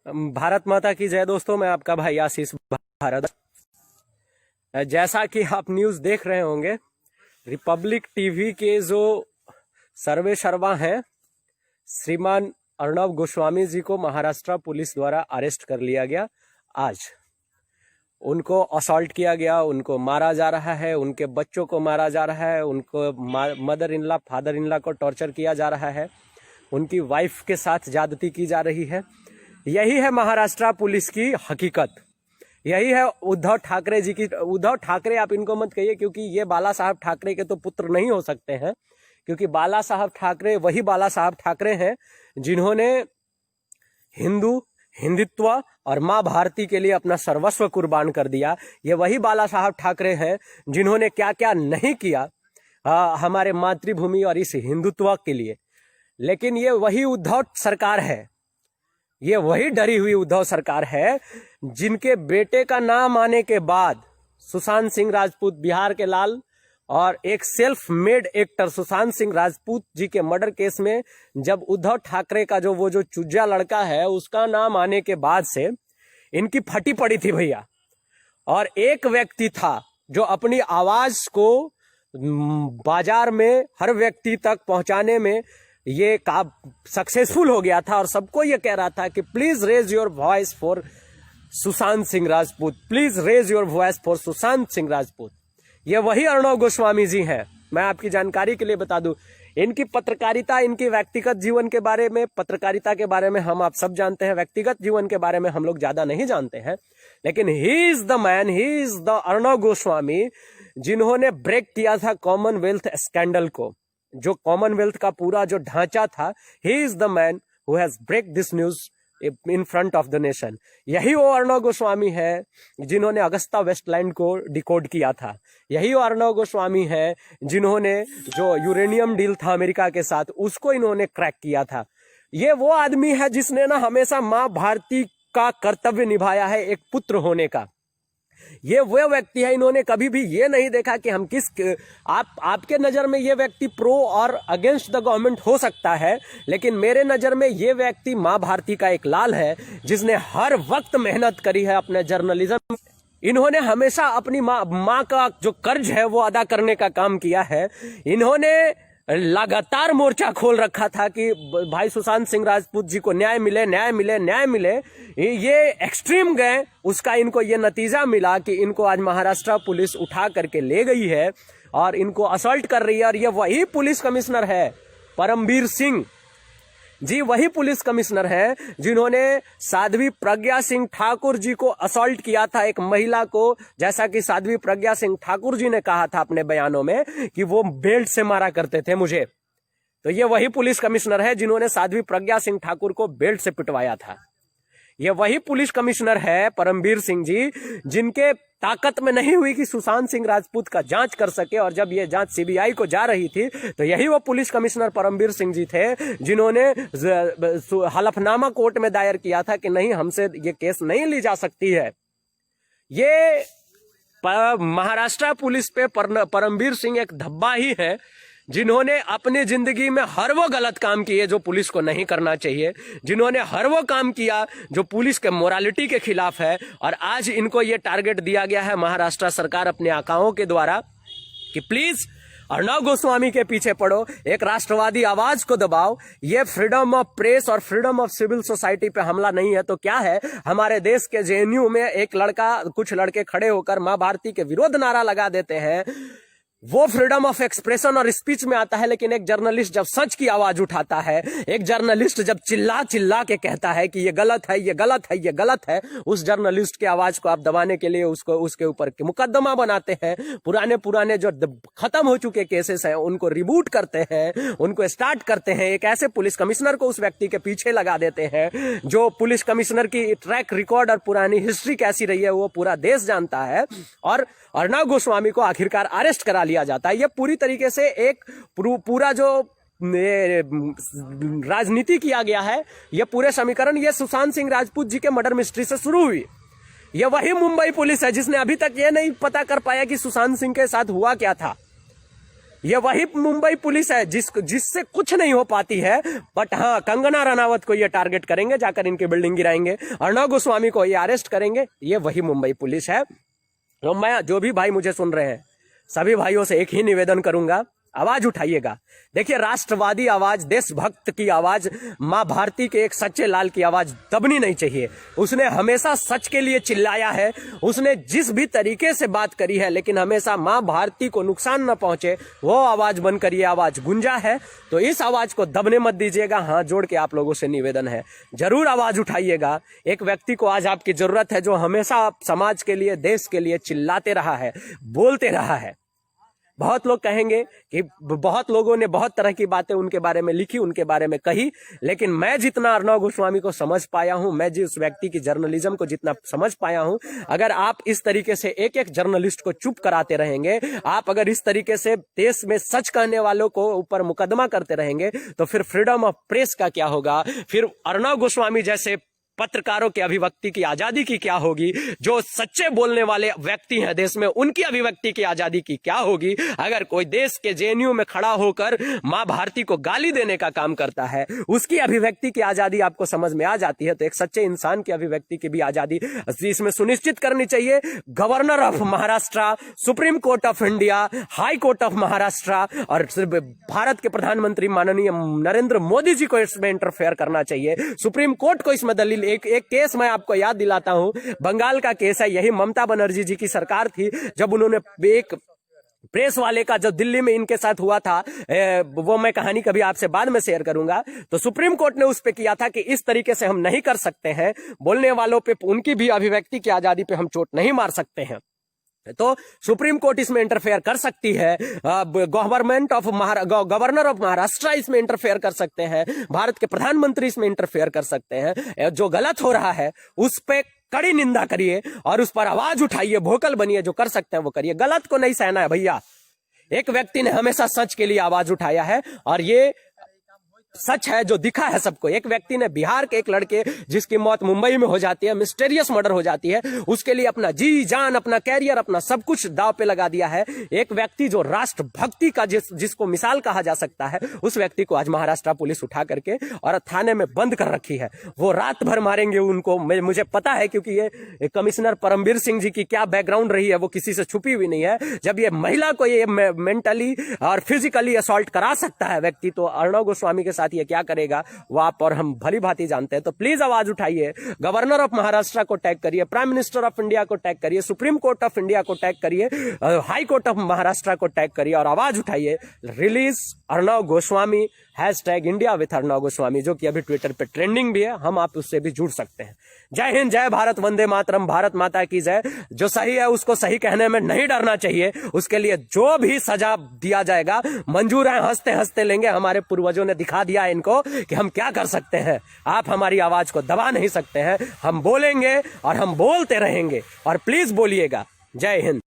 भारत माता की जय। दोस्तों, मैं आपका भाई आशीष भारत। जैसा कि आप न्यूज़ देख रहे होंगे, रिपब्लिक टीवी के जो सर्वे सर्वा हैं, श्रीमान अर्णव गोस्वामी जी को महाराष्ट्र पुलिस द्वारा अरेस्ट कर लिया गया। आज उनको असॉल्ट किया गया, उनको मारा जा रहा है, उनके बच्चों को मारा जा रहा है, उनको mother in law father in law को टॉर्चर किया जा रहा है, उनकी वाइफ के साथ ज्यादती की जा रही है। यही है महाराष्ट्र पुलिस की हकीकत, यही है उद्धव ठाकरे जी की। उद्धव ठाकरे आप इनको मत कहिए, क्योंकि ये बाला साहब ठाकरे के तो पुत्र नहीं हो सकते हैं, क्योंकि बाला साहब ठाकरे वही बाला साहब ठाकरे हैं जिन्होंने हिंदुत्व और माँ भारती के लिए अपना सर्वस्व कुर्बान कर दिया। ये वही बाला साहब ठाकरे हैं जिन्होंने क्या क्या नहीं किया हमारे मातृभूमि और इस हिंदुत्व के लिए। लेकिन ये वही उद्धव सरकार है, ये वही डरी हुई उद्धव सरकार है जिनके बेटे का नाम आने के बाद सुशांत सिंह राजपूत, बिहार के लाल, और एक self made actor Sushant Singh Rajput ji के मर्डर केस में जब उद्धव ठाकरे का वो जो चुज्जा लड़का है उसका नाम आने के बाद से इनकी फटी पड़ी थी भैया। और एक व्यक्ति था जो अपनी आवाज को बाजार में हर व्यक्ति तक पहुंचाने में ये सक्सेसफुल हो गया था, और सबको ये कह रहा था कि please raise your voice for Sushant Singh Rajput, please raise your voice for Sushant Singh Rajput. ये वही अर्णव गोस्वामी जी हैं। मैं आपकी जानकारी के लिए बता दूं, इनकी पत्रकारिता, इनकी व्यक्तिगत जीवन के बारे में, पत्रकारिता के बारे में हम आप सब जानते हैं, व्यक्तिगत जीवन के बारे में हम लोग ज्यादा नहीं जानते हैं। लेकिन he is the man, he is the Arnab Goswami जिन्होंने ब्रेक किया था कॉमनवेल्थ स्कैंडल को, जो कॉमनवेल्थ का पूरा जो ढांचा था। He is the man who has break this news in front of the nation. यही वो अर्णव गोस्वामी है जिन्होंने अगस्ता वेस्टलैंड को डिकोड किया था। यही वो अर्णव गोस्वामी है जिन्होंने जो यूरेनियम डील था अमेरिका के साथ उसको इन्होंने क्रैक किया था। ये वो आदमी है जिसने ना हमेशा माँ भारती का कर्तव्य निभाया है एक पुत्र होने का। ये वो व्यक्ति है, इन्होंने कभी भी ये नहीं देखा कि हम आपके नजर में ये व्यक्ति प्रो और अगेंस्ट द गवर्नमेंट हो सकता है, लेकिन मेरे नजर में ये व्यक्ति माँ भारती का एक लाल है जिसने हर वक्त मेहनत करी है अपने जर्नलिज्म। इन्होंने हमेशा अपनी माँ का जो कर्ज है वो अदा करने का काम किया है। इन्होंने लगातार मोर्चा खोल रखा था कि भाई सुशांत सिंह राजपूत जी को न्याय मिले, न्याय मिले, न्याय मिले। ये एक्सट्रीम गए, उसका इनको ये नतीजा मिला कि इनको आज महाराष्ट्र पुलिस उठा करके ले गई है और इनको असॉल्ट कर रही है। और ये वही पुलिस कमिश्नर है परमबीर सिंह जी, वही पुलिस कमिश्नर हैं जिन्होंने साध्वी प्रज्ञा सिंह ठाकुर जी को असॉल्ट किया था, एक महिला को। जैसा कि साध्वी प्रज्ञा सिंह ठाकुर जी ने कहा था अपने बयानों में कि वो बेल्ट से मारा करते थे मुझे, तो ये वही पुलिस कमिश्नर है जिन्होंने साध्वी प्रज्ञा सिंह ठाकुर को बेल्ट से पिटवाया था। ये वही पुलिस कमिश्नर है परमबीर सिंह जी जिनके ताकत में नहीं हुई कि सुशांत सिंह राजपूत का जांच कर सके, और जब ये जांच सीबीआई को जा रही थी तो यही वो पुलिस कमिश्नर परमबीर सिंह जी थे जिन्होंने हलफनामा कोर्ट में दायर किया था कि नहीं, हमसे ये केस नहीं ली जा सकती है। ये महाराष्ट्र पुलिस पे परमबीर सिंह एक धब्बा ही है जिन्होंने अपनी जिंदगी में हर वो गलत काम किए जो पुलिस को नहीं करना चाहिए, जिन्होंने हर वो काम किया जो पुलिस के मोरालिटी के खिलाफ है। और आज इनको ये टारगेट दिया गया है महाराष्ट्र सरकार अपने आकाओं के द्वारा कि प्लीज अर्णव गोस्वामी के पीछे पड़ो, एक राष्ट्रवादी आवाज को दबाओ। ये फ्रीडम ऑफ प्रेस और फ्रीडम ऑफ सिविल सोसाइटी पे हमला नहीं है तो क्या है। हमारे देश के जेएनयू में एक लड़का, कुछ लड़के खड़े होकर माँ भारती के विरोध नारा लगा देते हैं, वो फ्रीडम ऑफ एक्सप्रेशन और स्पीच में आता है। लेकिन एक जर्नलिस्ट जब सच की आवाज उठाता है, एक जर्नलिस्ट जब चिल्ला चिल्ला के कहता है कि ये गलत है, ये गलत है, ये गलत है, उस जर्नलिस्ट की आवाज को आप दबाने के लिए उसके ऊपर मुकदमा बनाते हैं। पुराने जो खत्म हो चुके केसेस हैं उनको रिबूट करते हैं, उनको स्टार्ट करते हैं। एक ऐसे पुलिस कमिश्नर को उस व्यक्ति के पीछे लगा देते हैं जो पुलिस कमिश्नर की ट्रैक रिकॉर्ड और पुरानी हिस्ट्री कैसी रही है वो पूरा देश जानता है। और अर्णव गोस्वामी को आखिरकार अरेस्ट करा लिया जाता है। यह पूरी तरीके से एक पूरा जो राजनीति किया गया है, यह पूरे समीकरण ये सुशांत सिंह राजपूत जी के मर्डर मिस्ट्री से शुरू हुई। यह वही मुंबई पुलिस है जिसने अभी तक यह नहीं पता कर पाया कि सुशांत सिंह के साथ हुआ क्या था। ये वही मुंबई पुलिस है जिससे कुछ नहीं हो पाती है। बट हाँ, कंगना रनावत को ये टारगेट करेंगे, जाकर इनकी बिल्डिंग गिराएंगे, अर्णव गोस्वामी को ये अरेस्ट करेंगे। ये वही मुंबई पुलिस है। तो मैं, जो भी भाई मुझे सुन रहे हैं, सभी भाइयों से एक ही निवेदन करूंगा, आवाज उठाइएगा। देखिए, राष्ट्रवादी आवाज, देशभक्त की आवाज, मां भारती के एक सच्चे लाल की आवाज दबनी नहीं चाहिए। उसने हमेशा सच के लिए चिल्लाया है, उसने जिस भी तरीके से बात करी है, लेकिन हमेशा मां भारती को नुकसान न पहुंचे वो आवाज बनकर ये आवाज गुंजा है। तो इस आवाज को दबने मत दीजिएगा। हाथ जोड़ के आप लोगों से निवेदन है, जरूर आवाज उठाइएगा। एक व्यक्ति को आज आपकी जरूरत है जो हमेशा समाज के लिए, देश के लिए चिल्लाते रहा है, बोलते रहा है। बहुत लोग कहेंगे कि बहुत लोगों ने बहुत तरह की बातें उनके बारे में लिखी, उनके बारे में कही, लेकिन मैं जितना अर्णव गोस्वामी को समझ पाया हूं, मैं जिस व्यक्ति की जर्नलिज्म को जितना समझ पाया हूं, अगर आप इस तरीके से एक एक जर्नलिस्ट को चुप कराते रहेंगे, आप अगर इस तरीके से देश में सच कहने वालों को ऊपर मुकदमा करते रहेंगे, तो फिर फ्रीडम ऑफ प्रेस का क्या होगा? फिर अर्णव गोस्वामी जैसे पत्रकारों की अभिव्यक्ति की आजादी की क्या होगी? जो सच्चे बोलने वाले व्यक्ति हैं देश में, उनकी अभिव्यक्ति की आजादी की क्या होगी? अगर कोई देश के जेएनयू में खड़ा होकर मां भारती को गाली देने का काम करता है, उसकी अभिव्यक्ति की आजादी आपको समझ में आ जाती है, तो एक सच्चे इंसान की अभिव्यक्ति की भी आजादी इसमें सुनिश्चित करनी चाहिए। Governor of Maharashtra, supreme court of India, high court of Maharashtra और भारत के प्रधानमंत्री माननीय नरेंद्र मोदी जी को इसमें इंटरफेयर करना चाहिए। सुप्रीम कोर्ट को इसमें दलील, एक केस मैं आपको याद दिलाता हूं, बंगाल का केस है। यही ममता बनर्जी जी की सरकार थी, जब उन्होंने एक प्रेस वाले का जो दिल्ली में इनके साथ हुआ था, वो मैं कहानी कभी आपसे बाद में शेयर करूंगा, तो सुप्रीम कोर्ट ने उस पे किया था कि इस तरीके से हम नहीं कर सकते हैं, बोलने वालों पे, उनकी भी अभिव्यक्ति की आजादी पे हम चोट नहीं मार सकते हैं। तो सुप्रीम कोर्ट इसमें इंटरफेयर कर सकती है, गवर्नर ऑफ महाराष्ट्र इसमें इंटरफेयर कर सकते हैं, भारत के प्रधानमंत्री इसमें इंटरफेयर कर सकते हैं। जो गलत हो रहा है उस पे कड़ी निंदा करिए और उस पर आवाज उठाइए, वोकल बनिए, जो कर सकते हैं वो करिए। गलत को नहीं सहना है भैया। एक व्यक्ति ने हमेशा सच के लिए आवाज उठाया है और ये सच है जो दिखा है सबको। एक व्यक्ति ने, बिहार के एक लड़के जिसकी मौत मुंबई में हो जाती है, मिस्टीरियस मर्डर हो जाती है, उसके लिए अपना जी जान, अपना कैरियर, अपना सब कुछ दांव पे लगा दिया है। एक व्यक्ति जो राष्ट्रभक्ति का जिसको मिसाल कहा जा सकता है, उस व्यक्ति को आज महाराष्ट्र पुलिस उठा करके और थाने में बंद कर रखी है। वो रात भर मारेंगे उनको, मुझे पता है, क्योंकि ये कमिश्नर परमवीर सिंह जी की क्या बैकग्राउंड रही है वो किसी से छुपी हुई नहीं है। जब ये महिला को ये मेंटली और फिजिकली असॉल्ट करा सकता है व्यक्ति, तो अर्णव गोस्वामी के साथ ये क्या करेगा वो आप और हम भली भांति जानते हैं। तो प्लीज आवाज उठाइए, गवर्नर ऑफ महाराष्ट्र को टैग करिए, प्राइम मिनिस्टर ऑफ इंडिया को टैग करिए, सुप्रीम कोर्ट ऑफ इंडिया को टैग करिए, हाई कोर्ट ऑफ महाराष्ट्र को टैग करिए और आवाज उठाइए, release Arnab Goswami, hashtag India with Arnab Goswami, जो कि अभी ट्विटर पे ट्रेंडिंग भी है। हम आप उससे भी जुड़ सकते हैं। जय हिंद, जय भारत, वंदे मातरम, भारत माता की जय। जो सही है उसको सही कहने में नहीं डरना चाहिए, उसके लिए जो भी सजा दिया जाएगा मंजूर है, हंसते हंसते लेंगे। हमारे पूर्वजों ने दिखा दिया इनको कि हम क्या कर सकते हैं। आप हमारी आवाज को दबा नहीं सकते हैं। हम बोलेंगे और हम बोलते रहेंगे, और प्लीज बोलिएगा। जय हिंद।